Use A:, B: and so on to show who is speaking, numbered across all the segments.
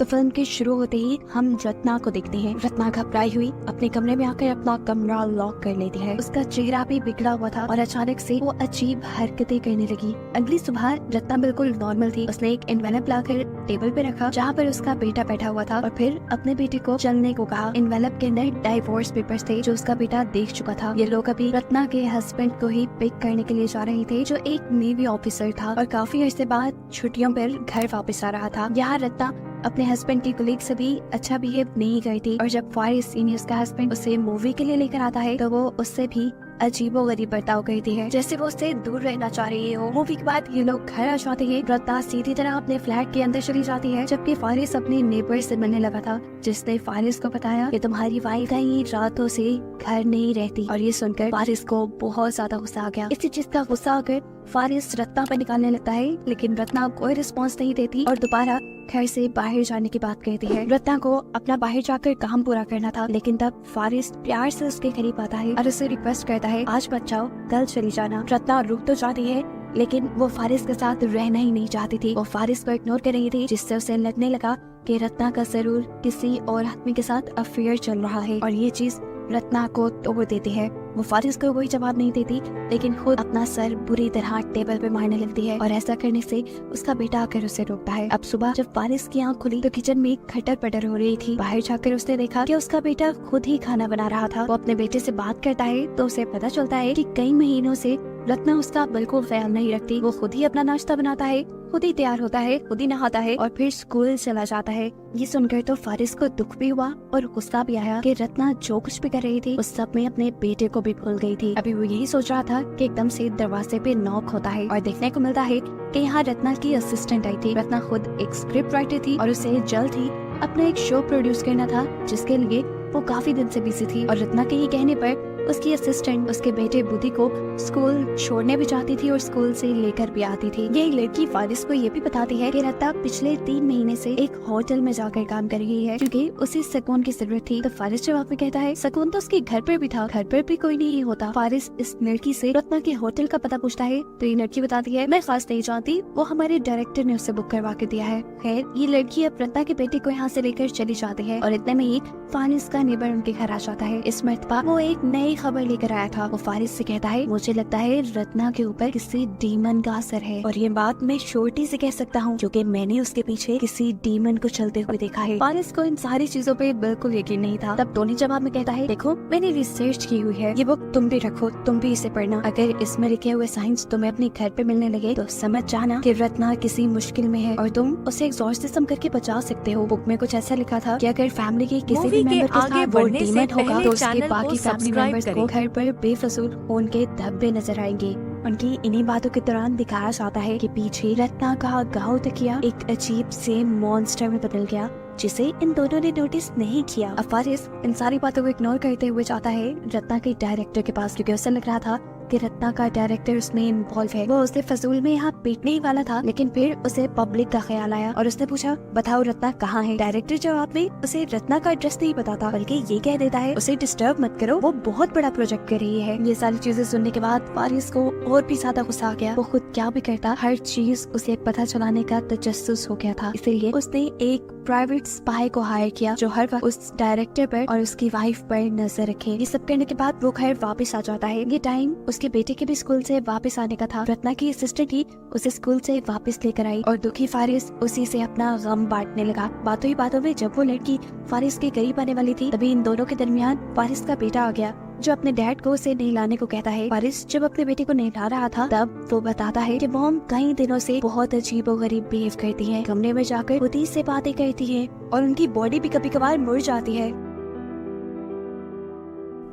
A: तो फिल्म के शुरू होते ही हम रत्ना को देखते हैं। रत्ना घबराई हुई अपने कमरे में आकर अपना कमरा लॉक कर लेती है। उसका चेहरा भी बिगड़ा हुआ था और अचानक से वो अजीब हरकतें करने लगी। अगली सुबह रत्ना बिल्कुल नॉर्मल थी। उसने एक एनवेलप लाकर टेबल पे रखा जहाँ पर उसका बेटा बैठा हुआ था और फिर अपने बेटे को चलने को कहा। एनवेलप के अंदर डाइवोर्स पेपर्स थे जो उसका बेटा देख चुका था। ये लोग अभी रत्ना के हस्बैंड को ही पिक करने के लिए जा रहे थे जो एक नेवी ऑफिसर था और काफी अरसे बाद छुट्टियों पर घर वापस आ रहा था। यहाँ रत्ना अपने हस्बैंड की कलीग से भी अच्छा बिहेव नहीं करती और जब फारिस यानी उसका हस्बैंड उसे मूवी के लिए लेकर आता है तो वो उससे भी अजीबोगरीब बर्ताव करती है, जैसे वो उससे दूर रहना चाह रही हो। मूवी के बाद ये लोग घर आ जाते हैं। रत्ना सीधी तरह अपने फ्लैट के अंदर चली जाती है जबकि फारिस अपने नेबर से मिलने लगा था जिसने फारिस को बताया कि तुम्हारी वाइफ कई रातों से घर नहीं रहती। और ये सुनकर फारिस को बहुत ज्यादा गुस्सा आ गया। इसी चीज का गुस्सा आकर फारिस रत्ना पर निकालने लगता है लेकिन रत्ना कोई रिस्पॉन्स नहीं देती और दोबारा घर से बाहर जाने की बात कहती है। रत्ना को अपना बाहर जाकर काम पूरा करना था लेकिन तब फारिस प्यार से उसके करीब आता है और उसे रिक्वेस्ट करता है आज मत जाओ, कल चली जाना। रत्ना रुक तो जाती है लेकिन वो फारिस के साथ रहना ही नहीं चाहती थी। वो फारिस को इग्नोर कर रही थी जिससे उसे लगने लगा कि रत्ना का जरूर किसी और आदमी के साथ अफेयर चल रहा है और ये चीज रत्ना को तोड़ देती है। वो फारिस को कोई जवाब नहीं देती लेकिन खुद अपना सर बुरी तरह टेबल पे मारने लगती है और ऐसा करने से उसका बेटा आकर उसे रोकता है। अब सुबह जब फारिस की आंख खुली तो किचन में खटर पटर हो रही थी। बाहर जाकर उसने देखा कि उसका बेटा खुद ही खाना बना रहा था। वो अपने बेटे से बात करता है तो उसे पता चलता है कि कई महीनों से रत्ना उसका बिल्कुल ख्याल नहीं रखती। वो खुद ही अपना नाश्ता बनाता है, खुद ही तैयार होता है, खुद ही नहाता है और फिर स्कूल चला जाता है। ये सुनकर तो फारिस को दुख भी हुआ और गुस्सा भी आया कि रत्ना जो कुछ भी कर रही थी उस सब में अपने बेटे को भी भूल गई थी। अभी वो यही सोच रहा था कि एकदम से दरवाजे पे नॉक होता है और देखने को मिलता है कि यहाँ रत्ना की असिस्टेंट आई थी। रत्ना खुद एक स्क्रिप्ट राइटर थी और उसे जल्द ही अपना एक शो प्रोड्यूस करना था जिसके लिए वो काफी दिन से बिजी थी और रत्ना के ही कहने पर उसकी असिस्टेंट उसके बेटे बुद्धि को स्कूल छोड़ने भी चाहती थी और स्कूल से लेकर भी आती थी। ये लड़की फारिस को ये भी बताती है कि रत्ना पिछले 3 महीने से एक होटल में जाकर काम कर रही है क्योंकि उसे सुकून की जरूरत थी। तो फारिस जवाब में कहता है सुकून तो उसके घर पर भी था, घर पर भी कोई नहीं होता। फारिस इस लड़की से रत्ना के होटल का पता पूछता है तो ये लड़की बताती है मैं खास नहीं जानती, वो हमारे डायरेक्टर ने उसे बुक करवा के दिया है। खैर ये लड़की अब रत्ना के बेटे को यहाँ से लेकर चली जाती है और इतने में ही फारिस का नेबर उनके घर आ जाता है। इस मर्तबा वो एक नई खबर लेकर आया था। वो फारिस से कहता है मुझे लगता है रत्ना के ऊपर किसी डीमन का असर है और ये बात मैं श्योरिटी से कह सकता हूँ क्योंकि मैंने उसके पीछे किसी डीमन को चलते हुए देखा है। फारिस को इन सारी चीजों पे बिल्कुल यकीन नहीं था। तब टोनी जवाब में कहता है देखो मैंने रिसर्च की हुई है, ये बुक तुम भी रखो, तुम भी इसे पढ़ना। अगर इसमें लिखे हुए साइंस तुम्हें अपने घर पे मिलने लगे तो समझ जाना कि रत्ना किसी मुश्किल में है और तुम उसे एग्जॉर्सिज्म करके बचा सकते हो। बुक में कुछ ऐसा लिखा था कि अगर फैमिली के किसी भी मेंबर के साथ वो डीमन होगा तो उसके बाकी फैमिली मेंबर्स को घर पर बेफजूल खून के धब्बे नजर आएंगे। उनकी इन्हीं बातों के दौरान दिखाया जाता है कि पीछे रत्ना का गाँव तकिया एक अजीब से मॉन्स्टर में बदल गया जिसे इन दोनों ने नोटिस नहीं किया। अब फारिस इन सारी बातों को इग्नोर करते हुए जाता है रत्ना के डायरेक्टर के पास क्योंकि उसे लग रहा था कि रत्ना का डायरेक्टर उसमें इन्वॉल्व है। वो उसे फजूल में यहाँ पीटने ही वाला था लेकिन फिर उसे पब्लिक का ख्याल आया और उसने पूछा बताओ रत्ना कहाँ है। डायरेक्टर जवाब में उसे रत्ना का एड्रेस नहीं बताता बल्कि ये कह देता है उसे डिस्टर्ब मत करो, वो बहुत बड़ा प्रोजेक्ट कर रही है। ये सारी चीजें सुनने के बाद फारिस को और भी ज्यादा गुस्सा आ गया। वो खुद क्या भी करता हर चीज उसे पता चलाने का तजस्सुस हो गया था, इसलिए उसने एक प्राइवेट स्पाई को हायर किया जो हर वक्त उस डायरेक्टर पर और उसकी वाइफ पर नजर रखे। ये सब करने के बाद वो घर वापस आ जाता है। ये टाइम उसके बेटे के भी स्कूल से वापस आने का था। रत्ना की असिस्टेंट ही उसे स्कूल से वापस लेकर आई और दुखी फारिस उसी से अपना गम बांटने लगा। बातों ही बातों में जब वो लड़की फारिस के करीब आने वाली थी तभी इन दोनों के दरमियान फारिस का बेटा आ गया जो अपने डैड को उसे नहलाने को कहता है। फारिस जब अपने बेटे को नहला रहा था तब वो बताता है कि मॉम कई दिनों से बहुत अजीबोगरीब बिहेव करती है, कमरे में जाकर खुद ही से बातें करती है और उनकी बॉडी भी कभी कभार मुड़ जाती है।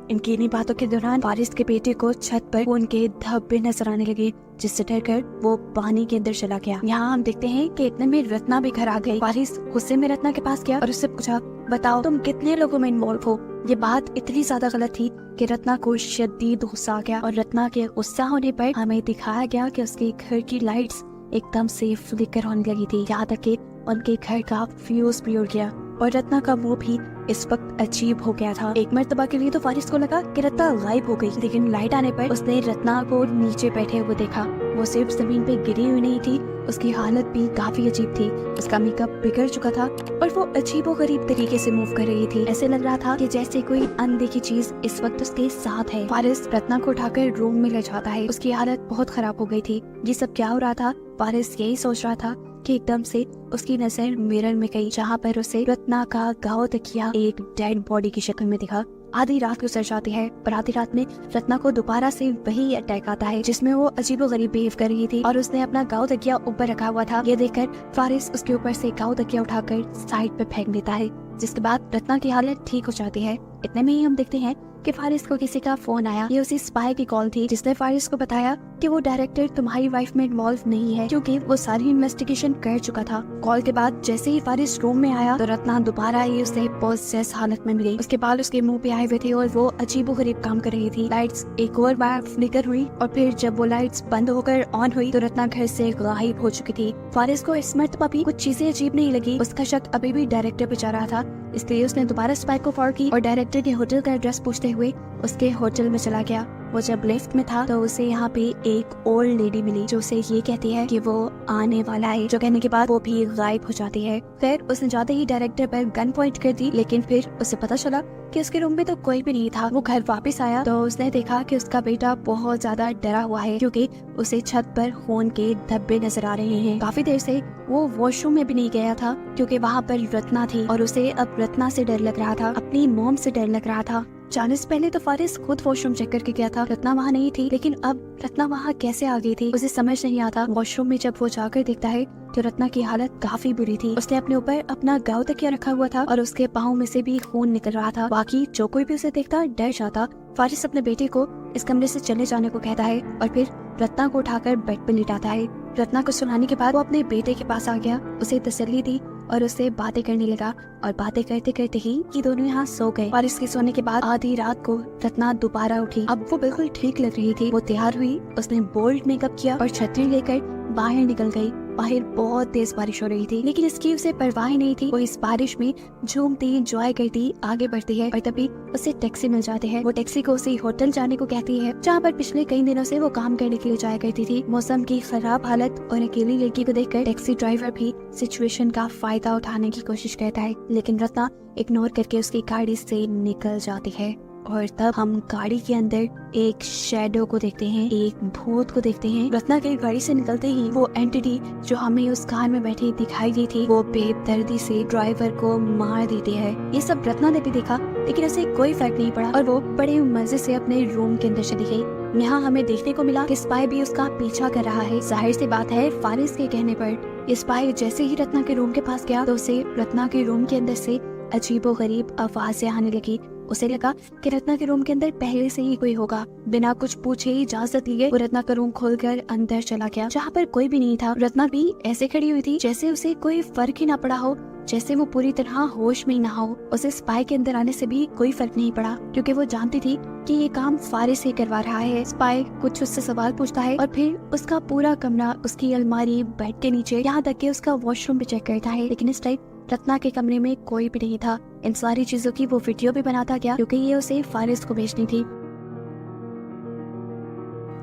A: इनकी इन्हीं बातों के दौरान फारिस के बेटे को छत पर उनके धब्बे नजर आने लगे जिससे डरकर वो पानी के अंदर चला गया। यहाँ हम देखते हैं कि इतने में रत्ना भी घर आ गई। फारिस गुस्से में रत्ना के पास गया और उससे पूछा बताओ तुम कितने लोगों में इन्वॉल्व हो। ये बात इतनी ज्यादा गलत थी कि रत्ना को शदीद गुस्सा आ गया और रत्ना के गुस्सा होने पर हमें दिखाया गया कि उसके घर की लाइट्स एकदम से फ्लिकर होने लगी थी, यहाँ तक कि उनके घर का फ्यूज भी उड़ गया और रत्ना का मुंह भी इस वक्त अजीब हो गया था। एक मर्तबा के लिए तो फारिस को लगा कि रत्ना गायब हो गई लेकिन लाइट आने पर उसने रत्ना को नीचे बैठे हुए देखा। वो सिर्फ जमीन पे गिरी हुई नहीं थी उसकी हालत भी काफी अजीब थी। उसका मेकअप बिगड़ चुका था और वो अजीबोगरीब तरीके से मूव कर रही थी। ऐसे लग रहा था कि जैसे कोई अनदेखी चीज इस वक्त उसके साथ है। फारिस रत्ना को उठाकर रूम में ले जाता है। उसकी हालत बहुत खराब हो गई थी। ये सब क्या हो रहा था? फारिस यही सोच रहा था कि एकदम से उसकी नजर मिरर में गई, जहाँ पर उसे रत्ना का गाँव तकिया एक डेड बॉडी की शक्ल में दिखा। आधी रात को सर जाती है, पर आधी रात में रत्ना को दोबारा से वही अटैक आता है जिसमें वो अजीबोगरीब बिहेव कर रही थी और उसने अपना गाँव तकिया ऊपर रखा हुआ था। ये देखकर फारिस उसके ऊपर से गाँव तकिया उठाकर साइड पे फेंक देता है, जिसके बाद रत्ना की हालत ठीक हो जाती है। इतने में ही हम देखते हैं कि फारिस को किसी का फोन आया। ये उसी स्पाई की कॉल थी जिसने फारिस को बताया कि वो डायरेक्टर तुम्हारी वाइफ में इन्वॉल्व नहीं है, क्योंकि वो सारी इन्वेस्टिगेशन कर चुका था। कॉल के बाद जैसे ही फारिस रूम में आया तो रत्ना दोबारा ही उसे पोसेस हालत में मिली। उसके बाल उसके मुंह पे आए हुए थे और वो अजीबोगरीब काम कर रही थी। लाइट्स एक और बार फ्लिकर हुई और फिर जब वो लाइट्स बंद होकर ऑन हुई तो रत्ना घर से गायब हो चुकी थी। फारिस को इस मर्तबा भी कुछ चीजें अजीब नहीं लगी। उसका शक अभी भी डायरेक्टर पे जा रहा था, इसलिए उसने दोबारा स्पाई को कॉल की और डायरेक्टर के होटल का एड्रेस पूछते हुए उसके होटल में चला गया। वो जब लिफ्ट में था तो उसे यहाँ पे एक ओल्ड लेडी मिली जो उसे ये कहती है कि वो आने वाला है, जो कहने के बाद वो भी गायब हो जाती है। फिर उसने जाते ही डायरेक्टर पर गन पॉइंट कर दी, लेकिन फिर उसे पता चला कि उसके रूम में तो कोई भी नहीं था। वो घर वापस आया तो उसने देखा कि उसका बेटा बहुत ज्यादा डरा हुआ है, क्योंकि उसे छत पर खून के धब्बे नजर आ रहे हैं। काफी देर से वो वॉशरूम में भी नहीं गया था, क्योंकि वहाँ पर रत्ना थी और उसे अब रत्ना से डर लग रहा था, अपनी मॉम से डर लग रहा था। जाने से पहले तो फारिस खुद वॉशरूम चेक करके गया था, रत्ना वहाँ नहीं थी, लेकिन अब रत्ना वहाँ कैसे आ गई थी उसे समझ नहीं आता। वॉशरूम में जब वो जाकर देखता है तो रत्ना की हालत काफी बुरी थी। उसने अपने ऊपर अपना गाँव तकिया रखा हुआ था और उसके पाँव में से भी खून निकल रहा था। बाकी जो कोई भी उसे देखता डर जाता। फारिस अपने बेटे को इस कमरे से चले जाने को कहता है और फिर रत्ना को उठाकर बेड पर लिटाता है। रत्ना को सुलाने के बाद वो अपने बेटे के पास आ गया, उसे तसल्ली दी और उससे बातें करने लगा और बातें करते करते ही ये दोनों यहाँ सो गए। फारिस के सोने के बाद आधी रात को रत्ना दोबारा उठी। अब वो बिल्कुल ठीक लग रही थी। वो तैयार हुई, उसने बोल्ड मेकअप किया और छतरी लेकर बाहर निकल गई। बाहर बहुत तेज बारिश हो रही थी, लेकिन इसकी उसे परवाह नहीं थी। वो इस बारिश में झूमती एंजॉय करती आगे बढ़ती है और तभी उसे टैक्सी मिल जाती है। वो टैक्सी को उसी होटल जाने को कहती है जहाँ पर पिछले कई दिनों से वो काम करने के लिए जाया करती थी। मौसम की खराब हालत और अकेली लड़की को देखकर टैक्सी ड्राइवर भी सिचुएशन का फायदा उठाने की कोशिश करता है, लेकिन रत्ना इग्नोर करके उसकी गाड़ी से निकल जाती है। और तब हम गाड़ी के अंदर एक शैडो को देखते हैं, एक भूत को देखते हैं। रत्ना के गाड़ी से निकलते ही वो एंटिटी जो हमें उस कार में बैठी दिखाई दी थी, वो बेदर्दी से ड्राइवर को मार देती है। ये सब रत्ना ने भी देखा, लेकिन उसे कोई फर्क नहीं पड़ा और वो बड़े मजे से अपने रूम के अंदर चली गई। यहाँ हमें देखने को मिला कि स्पाई भी उसका पीछा कर रहा है। जाहिर सी बात है, फारिस के कहने पर स्पाई जैसे ही रत्ना के रूम के पास गया तो उसे रत्ना के रूम के अंदर से अजीबोगरीब आवाजें आने लगी। उसे लगा कि रत्ना के रूम के अंदर पहले से ही कोई होगा। बिना कुछ पूछे इजाजत लिए वो रत्ना का रूम खोलकर अंदर चला गया, जहाँ पर कोई भी नहीं था। रत्ना भी ऐसे खड़ी हुई थी जैसे उसे कोई फर्क ही ना पड़ा हो, जैसे वो पूरी तरह होश में ही ना हो। उसे स्पाई के अंदर आने से भी कोई फर्क नहीं पड़ा, क्योंकि वो जानती थी कि ये काम फारिस ही करवा रहा है। स्पाई कुछ उससे सवाल पूछता है और फिर उसका पूरा कमरा, उसकी अलमारी, बेड के नीचे, यहाँ तक कि उसका वॉशरूम भी चेक करता है, लेकिन इस टाइम रत्ना के कमरे में कोई भी नहीं था। इन सारी चीजों की वो वीडियो भी बनाता गया, क्योंकि ये उसे फारिस को भेजनी थी।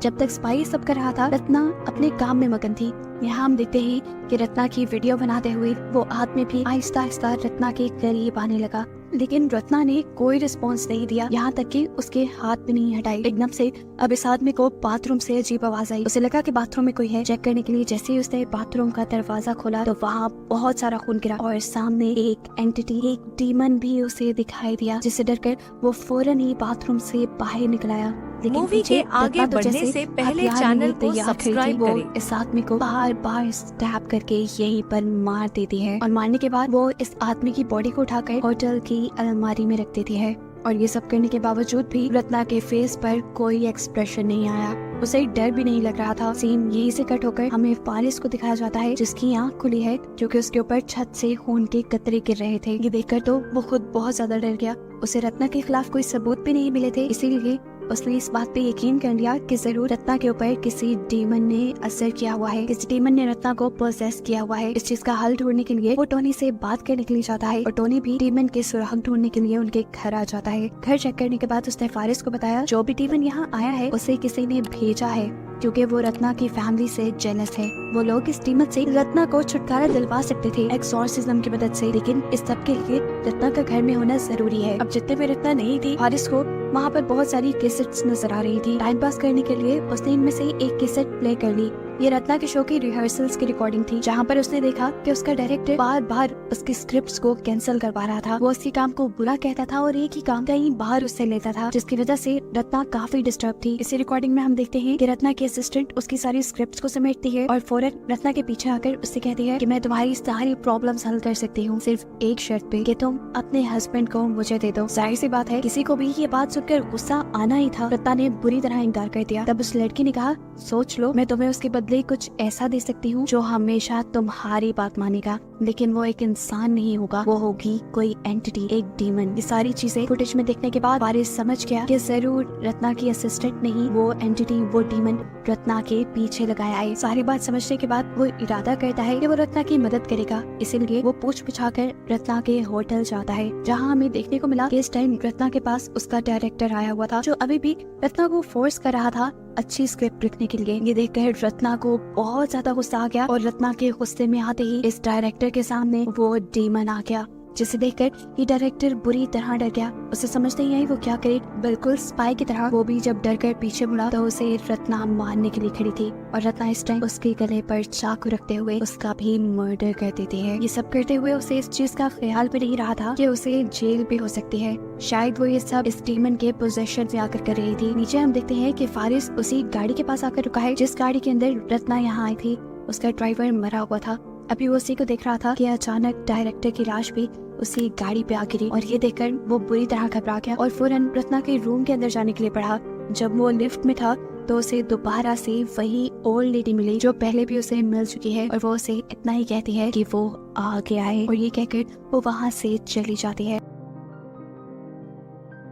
A: जब तक स्पाई सब कर रहा था, रत्ना अपने काम में मगन थी। यहाँ हम देखते हैं कि रत्ना की वीडियो बनाते हुए वो आदमी भी आहिस्ता आहिस्ता रत्ना के करीब आने लगा, लेकिन रत्ना ने कोई रिस्पॉन्स नहीं दिया, यहाँ तक कि उसके हाथ भी नहीं हटाई। एकदम से अब इस आदमी को बाथरूम से अजीब आवाज आई। उसे लगा कि बाथरूम में कोई है। चेक करने के लिए जैसे ही उसने बाथरूम का दरवाजा खोला तो वहाँ बहुत सारा खून गिरा और सामने एक एंटिटी, एक डीमन भी उसे दिखाई दिया, जिससे डरकर वो फौरन ही बाथरूम से बाहर निकल आया।
B: मूवी के आगे बढ़ने से पहले चैनल को सब्सक्राइब करें।
A: इस आदमी को बार बार स्टैब करके यहीं पर मार देती है और मारने के बाद वो इस आदमी की बॉडी को उठाकर होटल की अलमारी में रख देती है। और ये सब करने के बावजूद भी रत्ना के फेस पर कोई एक्सप्रेशन नहीं आया, उसे डर भी नहीं लग रहा था। सीन यहीं से कट होकर हमें फारिस को दिखाया जाता है, जिसकी आंख खुली है, क्योंकि उसके ऊपर छत से खून के कतरे गिर रहे थे। ये देखकर तो वो खुद बहुत ज्यादा डर गया। उसे रत्ना के खिलाफ कोई सबूत भी नहीं मिले थे, इसीलिए उसने इस बात पे यकीन कर लिया कि जरूर रत्ना के ऊपर किसी डीमन ने असर किया हुआ है, किसी डीमन ने रत्ना को पोसेस किया हुआ है। इस चीज का हल ढूंढने के लिए वो टोनी से बात करने के लिए जाता है और टोनी भी डीमन के सुराग ढूंढने के लिए उनके घर आ जाता है। घर चेक करने के बाद उसने फारिस को बताया जो भी डीमन यहाँ आया है उसे किसी ने भेजा है क्योंकि वो रत्ना की फैमिली से जेलस है। वो लोग इस डीमन से रत्ना को छुटकारा दिलवा सकते थे एक्सॉर्सिज्म की मदद से, लेकिन इस सब के लिए रत्ना का घर में होना जरूरी है। अब जितने भी रत्ना नहीं थी, हारिस को वहाँ पर बहुत सारी कैसेट्स नजर आ रही थी। टाइम पास करने के लिए उसने इनमें से एक कैसेट प्ले कर ली। ये रत्ना के शो की रिहर्सल्स की रिकॉर्डिंग थी, जहाँ पर उसने देखा कि उसका डायरेक्टर बार बार उसके स्क्रिप्ट्स को कैंसिल करवा रहा था। वो उसके काम को बुरा कहता था और एक ही काम कहीं बाहर उससे लेता था, जिसकी वजह से रत्ना काफी डिस्टर्ब थी। इसी रिकॉर्डिंग में हम देखते हैं कि रत्ना की असिस्टेंट उसकी सारी स्क्रिप्ट्स को समेटती है और फौरन रत्ना के पीछे आकर उससे कहती है कि मैं तुम्हारी सारी प्रॉब्लम्स हल कर सकती हूँ, सिर्फ एक शर्त पे कि तुम अपने हस्बैंड को मुझे दे दो। जाहिर सी बात है, किसी को भी ये बात सुनकर गुस्सा आना ही था। रत्ना ने बुरी तरह इनकार कर दिया। तब उस लड़की ने कहा, सोच लो, मैं तुम्हें उसके बदले कुछ ऐसा दे सकती हूँ जो हमेशा तुम्हारी बात मानेगा, लेकिन वो एक इंसान नहीं होगा, वो होगी कोई एंटिटी, एक डीमन। ये सारी चीजें फुटेज में देखने के बाद वारिस समझ गया कि जरूर रत्ना की असिस्टेंट नहीं, वो एंटिटी, वो डीमन रत्ना के पीछे लगाया है। सारी बात समझने के बाद वो इरादा करता है कि वो रत्ना की मदद करेगा, इसीलिए वो पूछ पुछाकर रत्ना के होटल जाता है, जहाँ हमें देखने को मिला कि इस टाइम रत्ना के पास उसका डायरेक्टर आया हुआ था, जो अभी भी रत्ना को फोर्स कर रहा था अच्छी स्क्रिप्ट लिखने के लिए। ये देखकर रत्ना को बहुत ज्यादा गुस्सा आ गया और रत्ना के गुस्से में आते ही इस डायरेक्टर के सामने वो डीमन आ गया, जिसे देखकर ये डायरेक्टर बुरी तरह डर गया। उसे समझ नहीं आई वो क्या करे। बिल्कुल स्पाई की तरह वो भी जब डर कर पीछे मुड़ा तो उसे रत्ना मारने के लिए खड़ी थी और रत्ना इस टाइम उसके गले पर चाकू रखते हुए उसका भी मर्डर कर देती है। ये सब करते हुए उसे इस चीज का ख्याल भी नहीं रहा था कि उसे जेल भी हो सकती है। शायद वो ये सब इस डीमन के पोजेशन से आकर कर रही थी। नीचे हम देखते हैं कि फारिस उसी गाड़ी के पास आकर रुका है जिस गाड़ी के अंदर रत्ना यहाँ आई थी। उसका ड्राइवर मरा हुआ था। अभी वो उसी को देख रहा था कि अचानक डायरेक्टर की लाश भी उसी गाड़ी पे आ गिरी और ये देखकर वो बुरी तरह घबरा गया और फौरन रत्ना के रूम के अंदर जाने के लिए बढ़ा। जब वो लिफ्ट में था तो उसे दोबारा से वही ओल्ड लेडी मिली जो पहले भी उसे मिल चुकी है और वो उसे इतना ही कहती है कि वो आ गया है और ये कहकर वो वहाँ से चली जाती है।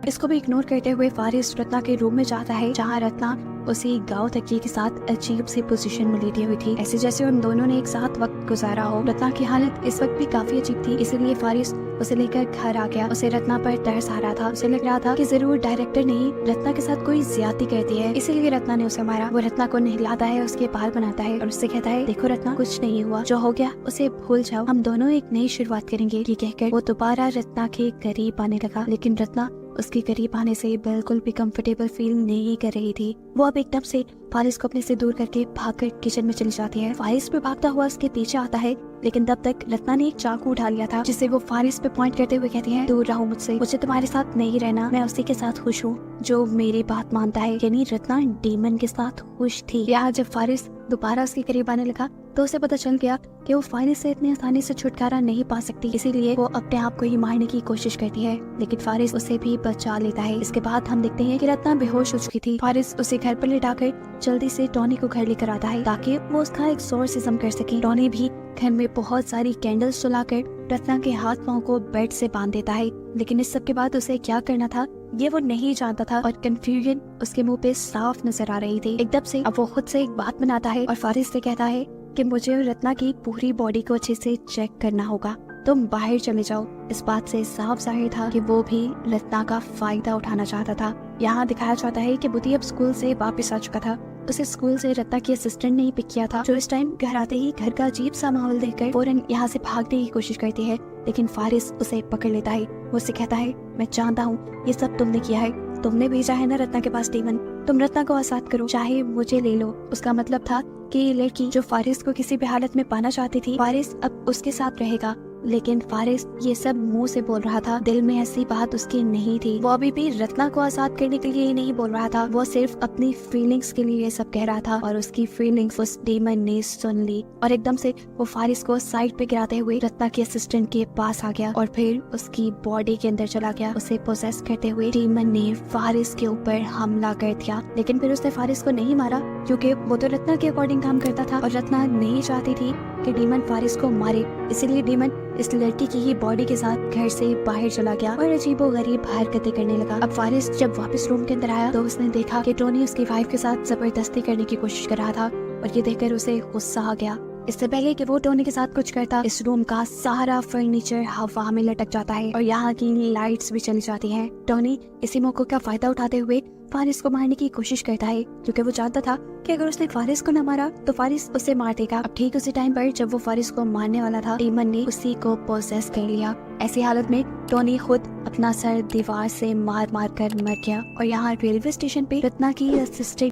A: इसको भी इग्नोर करते हुए फारिस रत्ना के रूम में जाता है, जहाँ रत्ना उसी गांव तकिए के साथ अजीब सी पोजीशन में लेटी हुई थी, ऐसे जैसे उन दोनों ने एक साथ वक्त गुजारा हो। रत्ना की हालत इस वक्त भी काफी अजीब थी, इसीलिए फारिस उसे लेकर घर आ गया। उसे रत्ना पर तरस आ रहा था। उसे लग रहा था कि जरूर डायरेक्टर नहीं रत्ना के साथ कोई ज्यादती करती है, इसीलिए रत्ना ने उसे मारा। वो रत्ना को नहलाता है, उसके बाल बनाता है और उससे कहता है, देखो रत्ना, कुछ नहीं हुआ, जो हो गया उसे भूल जाओ, हम दोनों एक नई शुरुआत करेंगे। ये कहकर वो दोबारा रत्ना के करीब आने लगा, लेकिन रत्ना उसके करीब आने से बिल्कुल भी कंफर्टेबल फील नहीं कर रही थी। वो अब एकदम से फारिस को अपने से दूर करके भागकर किचन में चली जाती है। फारिस पे भागता हुआ उसके पीछे आता है, लेकिन तब तक रत्ना ने एक चाकू उठा लिया था, जिससे वो फारिस पे पॉइंट करते हुए कहती है, दूर रहो मुझसे, मुझे तुम्हारे साथ नहीं रहना, मैं उसी के साथ खुश हूँ जो मेरी बात मानता है। यानी रत्ना डीमन के साथ खुश थी। यहाँ जब फारिस दोबारा उसके करीब आने लगा तो उसे पता चल गया कि वो फारिस से इतनी आसानी से छुटकारा नहीं पा सकती, इसीलिए वो अपने आप को ही मारने की कोशिश करती है, लेकिन फारिस उसे भी बचा लेता है। इसके बाद हम देखते हैं कि रत्ना बेहोश हो चुकी थी। फारिस उसे घर पर लिटाकर जल्दी से टॉनी को घर लेकर आता है ताकि वो उसका एक्सॉर्सिज्म कर सके। टॉनी भी घर में बहुत सारी कैंडल्स जलाकर रत्ना के हाथ पांव को बेड से बांध देता है, लेकिन इस सब के बाद उसे क्या करना था ये वो नहीं जानता था और कंफ्यूजन उसके मुंह पे साफ नजर आ रही थी। एकदम से अब वो खुद से एक बात बनाता है और फारिस से कहता है कि मुझे रत्ना की पूरी बॉडी को अच्छे से चेक करना होगा, तुम बाहर चले जाओ। इस बात से साफ जाहिर था कि वो भी रत्ना का फायदा उठाना चाहता था। यहाँ दिखाया जाता है कि बुद्धि अब स्कूल से वापस आ चुका था। उसे स्कूल से रत्ना की असिस्टेंट ने ही पिक किया था, जो इस टाइम घर आते ही घर का अजीब सा माहौल देखकर फौरन यहाँ से भागने की कोशिश करती है, लेकिन फारिस उसे पकड़ लेता है। वो उसे कहता है, मैं जानता हूँ ये सब तुमने किया है, तुमने भेजा है ना रत्ना के पास डीमन, तुम रत्ना को आजाद करो, चाहे मुझे ले लो। उसका मतलब था कि ये लड़की जो फारिस को किसी भी हालत में पाना चाहती थी, फारिस अब उसके साथ रहेगा। लेकिन फारिस ये सब मुंह से बोल रहा था, दिल में ऐसी बात उसकी नहीं थी। वो अभी भी रत्ना को आजाद करने के लिए ही नहीं बोल रहा था, वो सिर्फ अपनी फीलिंग्स के लिए ये सब कह रहा था और उसकी फीलिंग्स उस डीमन ने सुन ली और एकदम से वो फारिस को साइड पे गिराते हुए रत्ना के असिस्टेंट के पास आ गया और फिर उसकी बॉडी के अंदर चला गया। उसे पोसेस करते हुए डीमन ने फारिस के ऊपर हमला कर दिया, लेकिन फिर उसने फारिस को नहीं मारा क्योंकि वो तो रत्ना के अकॉर्डिंग काम करता था और रत्ना नहीं चाहती थी कि डीमन फारिस को मारे, इसीलिए डीमन इस लड़की की ही बॉडी के साथ घर से बाहर चला गया और अजीबोगरीब हरकतें करने लगा। अब फारिस जब वापस रूम के अंदर आया तो उसने देखा कि टोनी उसकी वाइफ के साथ जबरदस्ती करने की कोशिश कर रहा था और ये देखकर उसे गुस्सा आ गया। इससे पहले कि वो टोनी के साथ कुछ करता, इस रूम का सारा फर्नीचर हवा में लटक जाता है और यहाँ की लाइट्स भी चली जाती हैं। टोनी इसी मौके का फायदा उठाते हुए फारिस को मारने की कोशिश करता है, क्योंकि वो जानता था कि अगर उसने फारिस को न मारा तो फारिस उसे मार देगा। अब ठीक उसी टाइम पर जब वो फारिस को मारने वाला था, डीमन ने उसी को पोसेस कर लिया। ऐसी हालत में टोनी खुद अपना सर दीवार से मार मार कर मर गया और यहाँ रेलवे स्टेशन पे रत्ना की असिस्टेंट